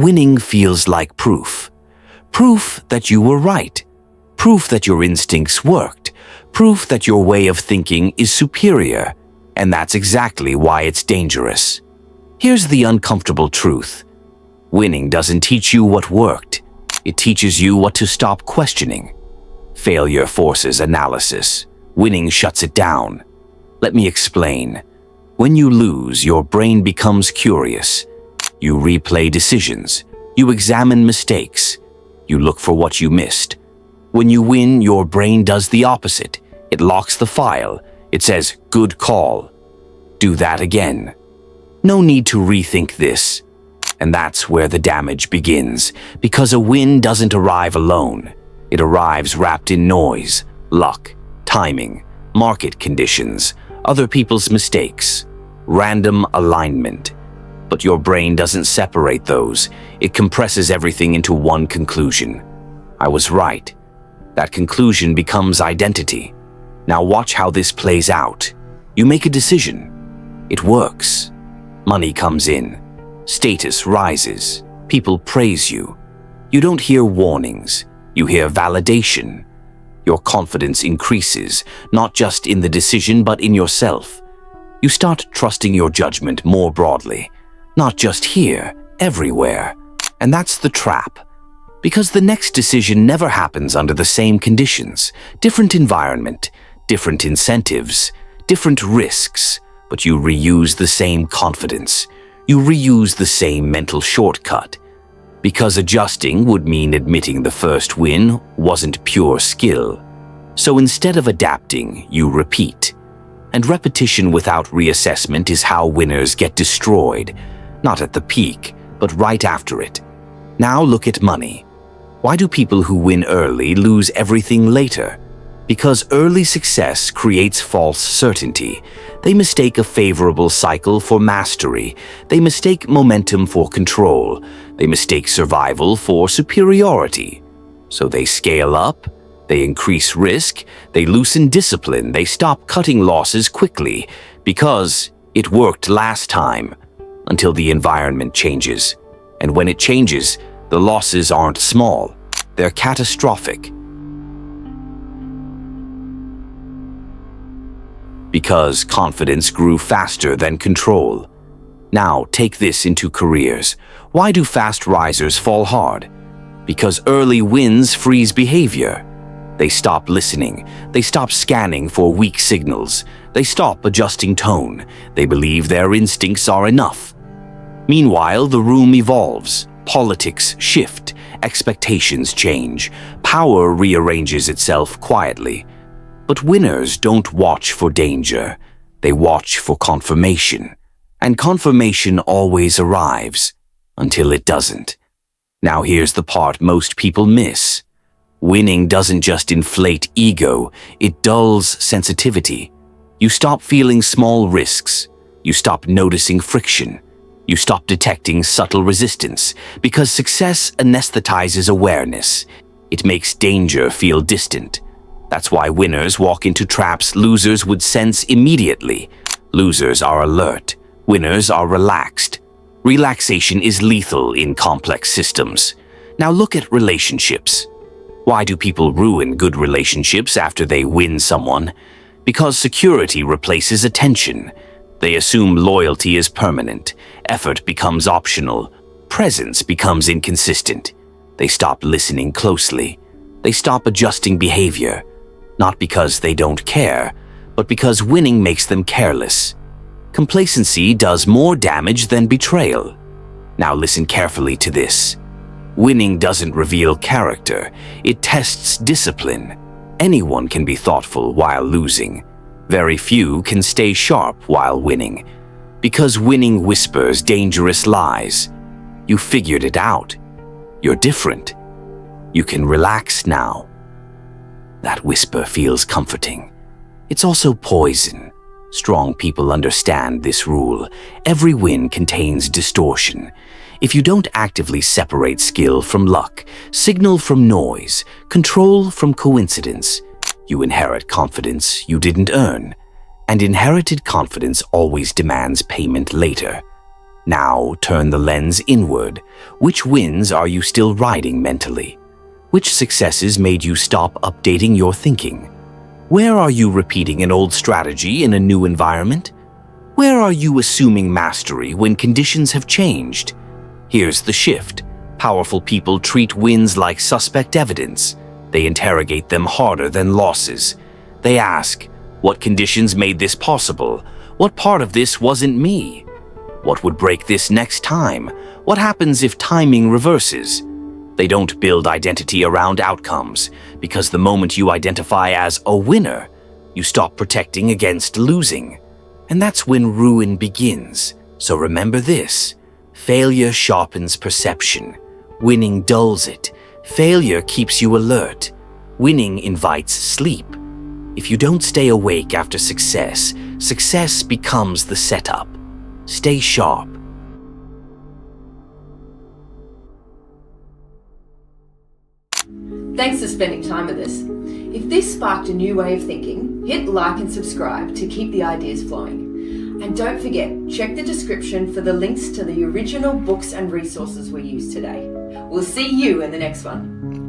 Winning feels like proof. Proof that you were right. Proof that your instincts worked. Proof that your way of thinking is superior. And that's exactly why it's dangerous. Here's the uncomfortable truth. Winning doesn't teach you what worked. It teaches you what to stop questioning. Failure forces analysis. Winning shuts it down. Let me explain. When you lose, your brain becomes curious. You replay decisions. You examine mistakes. You look for what you missed. When you win, your brain does the opposite. It locks the file. It says, "Good call." Do that again. No need to rethink this. And that's where the damage begins, because a win doesn't arrive alone. It arrives wrapped in noise, luck, timing, market conditions, other people's mistakes, random alignment. But your brain doesn't separate those. It compresses everything into one conclusion. I was right. That conclusion becomes identity. Now watch how this plays out. You make a decision. It works. Money comes in. Status rises. People praise you. You don't hear warnings. You hear validation. Your confidence increases, not just in the decision but in yourself. You start trusting your judgment more broadly. Not just here, everywhere. And that's the trap. Because the next decision never happens under the same conditions. Different environment, different incentives, different risks, but you reuse the same confidence. You reuse the same mental shortcut. Because adjusting would mean admitting the first win wasn't pure skill. So instead of adapting, you repeat. And repetition without reassessment is how winners get destroyed. Not at the peak, but right after it. Now look at money. Why do people who win early lose everything later? Because early success creates false certainty. They mistake a favorable cycle for mastery. They mistake momentum for control. They mistake survival for superiority. So they scale up, they increase risk, they loosen discipline, they stop cutting losses quickly because it worked last time until the environment changes. And when it changes, the losses aren't small, they're catastrophic. Because confidence grew faster than control. Now take this into careers. Why do fast risers fall hard? Because early wins freeze behavior. They stop listening. They stop scanning for weak signals. They stop adjusting tone. They believe their instincts are enough. Meanwhile, the room evolves. Politics shift. Expectations change. Power rearranges itself quietly. But winners don't watch for danger. They watch for confirmation. And confirmation always arrives, until it doesn't. Now here's the part most people miss. Winning doesn't just inflate ego, it dulls sensitivity. You stop feeling small risks. You stop noticing friction. You stop detecting subtle resistance, because success anesthetizes awareness. It makes danger feel distant. That's why winners walk into traps losers would sense immediately. Losers are alert. Winners are relaxed. Relaxation is lethal in complex systems. Now look at relationships. Why do people ruin good relationships after they win someone? Because security replaces attention. They assume loyalty is permanent. Effort becomes optional. Presence becomes inconsistent. They stop listening closely. They stop adjusting behavior. Not because they don't care, but because winning makes them careless. Complacency does more damage than betrayal. Now listen carefully to this. Winning doesn't reveal character, it tests discipline. Anyone can be thoughtful while losing. Very few can stay sharp while winning. Because winning whispers dangerous lies. You figured it out. You're different. You can relax now. That whisper feels comforting. It's also poison. Strong people understand this rule. Every win contains distortion. If you don't actively separate skill from luck, signal from noise, control from coincidence, you inherit confidence you didn't earn. And inherited confidence always demands payment later. Now turn the lens inward. Which wins are you still riding mentally? Which successes made you stop updating your thinking? Where are you repeating an old strategy in a new environment? Where are you assuming mastery when conditions have changed? Here's the shift. Powerful people treat wins like suspect evidence. They interrogate them harder than losses. They ask, what conditions made this possible? What part of this wasn't me? What would break this next time? What happens if timing reverses? They don't build identity around outcomes, because the moment you identify as a winner, you stop protecting against losing. And that's when ruin begins. So remember this: failure sharpens perception. Winning dulls it. Failure keeps you alert. Winning invites sleep. If you don't stay awake after success, success becomes the setup. Stay sharp. Thanks for spending time with us. If this sparked a new way of thinking, hit like and subscribe to keep the ideas flowing. And don't forget, check the description for the links to the original books and resources we used today. We'll see you in the next one.